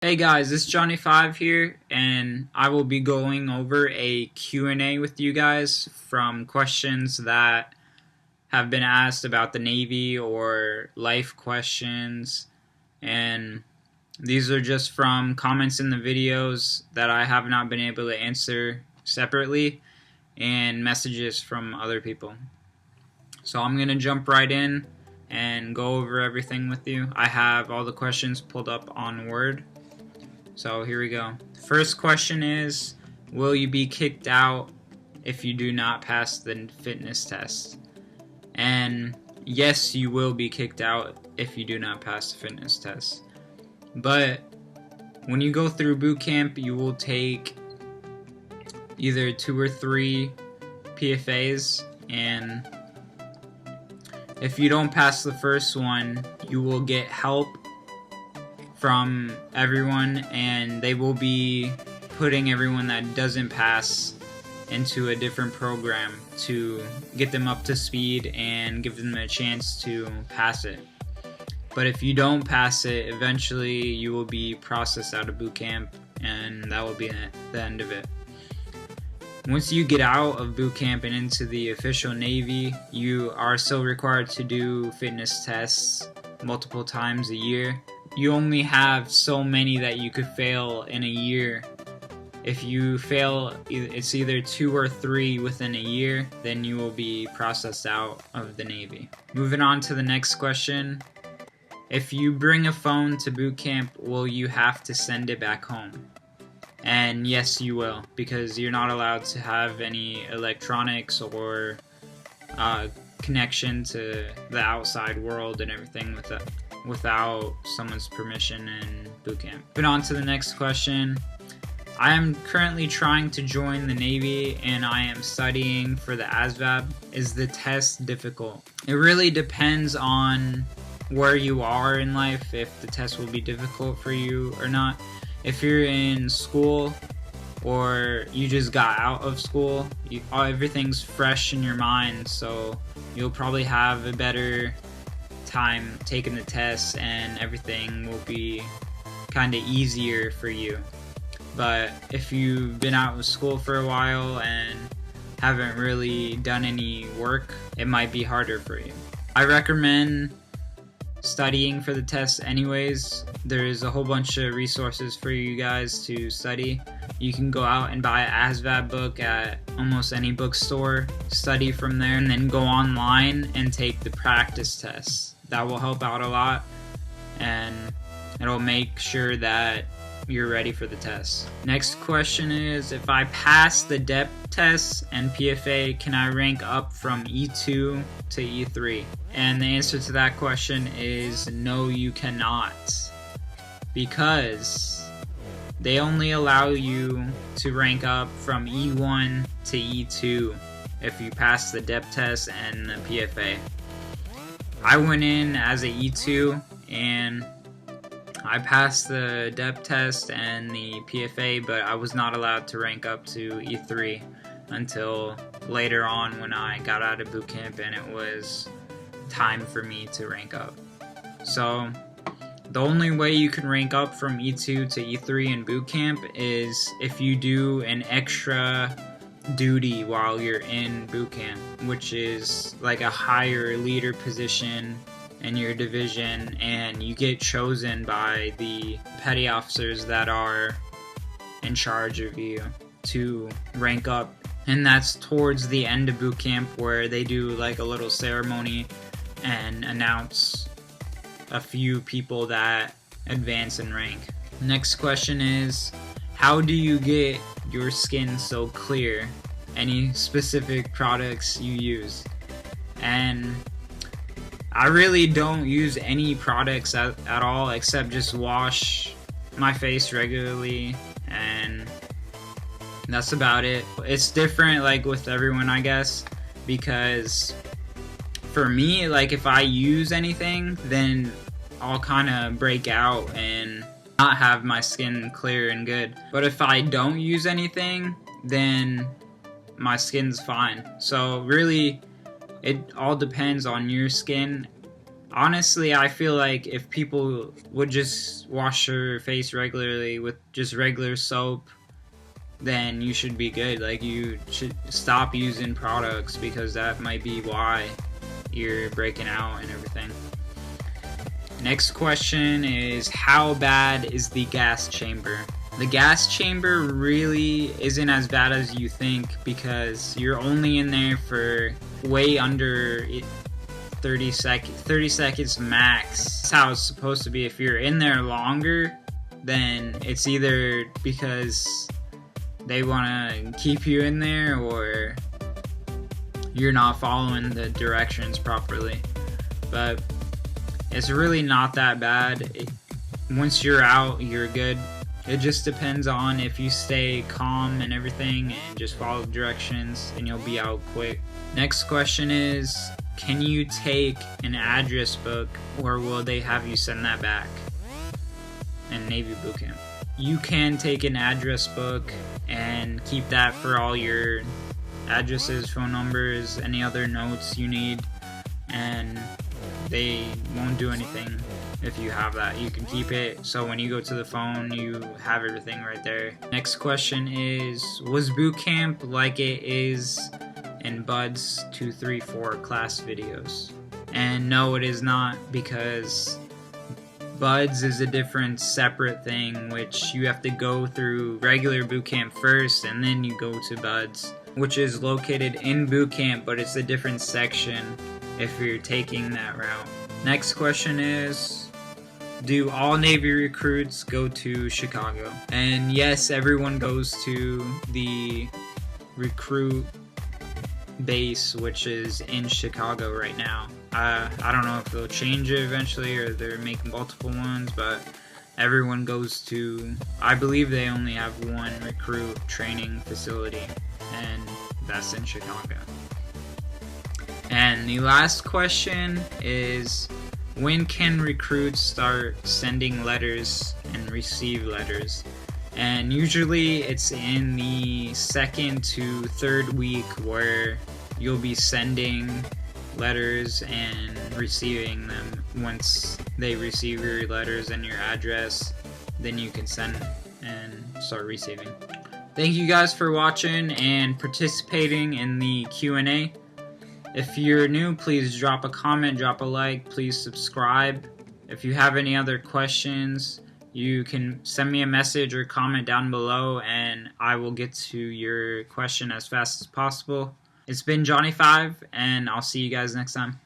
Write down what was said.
Hey guys, it's Johnny5 here, and I will be going over a Q&A with you guys from questions that have been asked about the Navy or life questions, and these are just from comments in the videos that I have not been able to answer separately and messages from other people. So I'm going to jump right in and go over everything with you. I have all the questions pulled up on Word. So here we go. First question is, will you be kicked out if you do not pass the fitness test? And yes, you will be kicked out if you do not pass the fitness test. But when you go through boot camp, you will take either 2 or 3 PFAs, and if you don't pass the first one, you will get help from everyone, and they will be putting everyone that doesn't pass into a different program to get them up to speed and give them a chance to pass it. But if you don't pass it, eventually you will be processed out of boot camp, and that will be the end of it. Once you get out of boot camp and into the official Navy, you are still required to do fitness tests multiple times a year. You only have so many that you could fail in a year. If you fail, it's either 2 or 3 within a year, then you will be processed out of the Navy. Moving on to the next question. If you bring a phone to boot camp, will you have to send it back home? And yes, you will, because you're not allowed to have any electronics or connection to the outside world and everything without someone's permission in boot camp. Moving on to the next question. I am currently trying to join the Navy and I am studying for the ASVAB. Is the test difficult? It really depends on where you are in life, if the test will be difficult for you or not. If you're in school or you just got out of school, everything's fresh in your mind, so you'll probably have a better time taking the test and everything will be kind of easier for you. But if you've been out of school for a while and haven't really done any work, it might be harder for you. I recommend studying for the test anyways. There's a whole bunch of resources for you guys to study. You can go out and buy an ASVAB book at almost any bookstore, study from there, and then go online and take the practice tests. That will help out a lot, and it'll make sure that you're ready for the test. Next question is, if I pass the depth test and PFA, can I rank up from E2 to E3? And the answer to that question is no, you cannot, because they only allow you to rank up from E1 to E2 if you pass the depth test and the PFA. I went in as a E2 and I passed the depth test and the PFA, but I was not allowed to rank up to E3 until later on when I got out of boot camp and it was time for me to rank up. So the only way you can rank up from E2 to E3 in boot camp is if you do an extra duty while you're in boot camp, which is like a higher leader position in your division, and you get chosen by the petty officers that are in charge of you to rank up. And that's towards the end of boot camp, where they do like a little ceremony and announce a few people that advance in rank. Next question is, how do you get your skin so clear? Any specific products you use? And I really don't use any products at all, except just wash my face regularly, and that's about it. It's different like with everyone, I guess, because for me, like if I use anything, then I'll kind of break out and not have my skin clear and good. But if I don't use anything, then my skin's fine. So really, it all depends on your skin Honestly, I feel like if people would just wash their face regularly with just regular soap, then you should be good. Like, you should stop using products, because that might be why you're breaking out and everything. Next question is, how bad is the gas chamber? The gas chamber really isn't as bad as you think, because you're only in there for way under 30 seconds max. That's how it's supposed to be. If you're in there longer, then it's either because they want to keep you in there, or you're not following the directions properly. But it's really not that bad. Once you're out, you're good. It just depends on if you stay calm and everything and just follow directions, and you'll be out quick. Next question is, can you take an address book, or will they have you send that back in Navy boot camp? You can take an address book and keep that for all your addresses, phone numbers, any other notes you need, and they won't do anything if you have that. You can keep it, so when you go to the phone, you have everything right there. Next question is, was boot camp like it is in Bud's 234 class videos? And no, it is not, because Buds is a different separate thing, which you have to go through regular boot camp first, and then you go to Buds, which is located in boot camp, but it's a different section if you're taking that route. Next question is, do all Navy recruits go to Chicago? And yes, everyone goes to the recruit base, which is in Chicago right now. I don't know if they'll change it eventually, or they're making multiple ones, but everyone goes to, I believe they only have one recruit training facility, and that's in Chicago. And the last question is, when can recruits start sending letters and receive letters? And usually it's in the 2nd to 3rd week where you'll be sending letters and receiving them. Once they receive your letters and your address, then you can send and start receiving. Thank you guys for watching and participating in the Q&A. If you're new, please drop a comment, drop a like, please subscribe. If you have any other questions, you can send me a message or comment down below, and I will get to your question as fast as possible. It's been Johnny5, and I'll see you guys next time.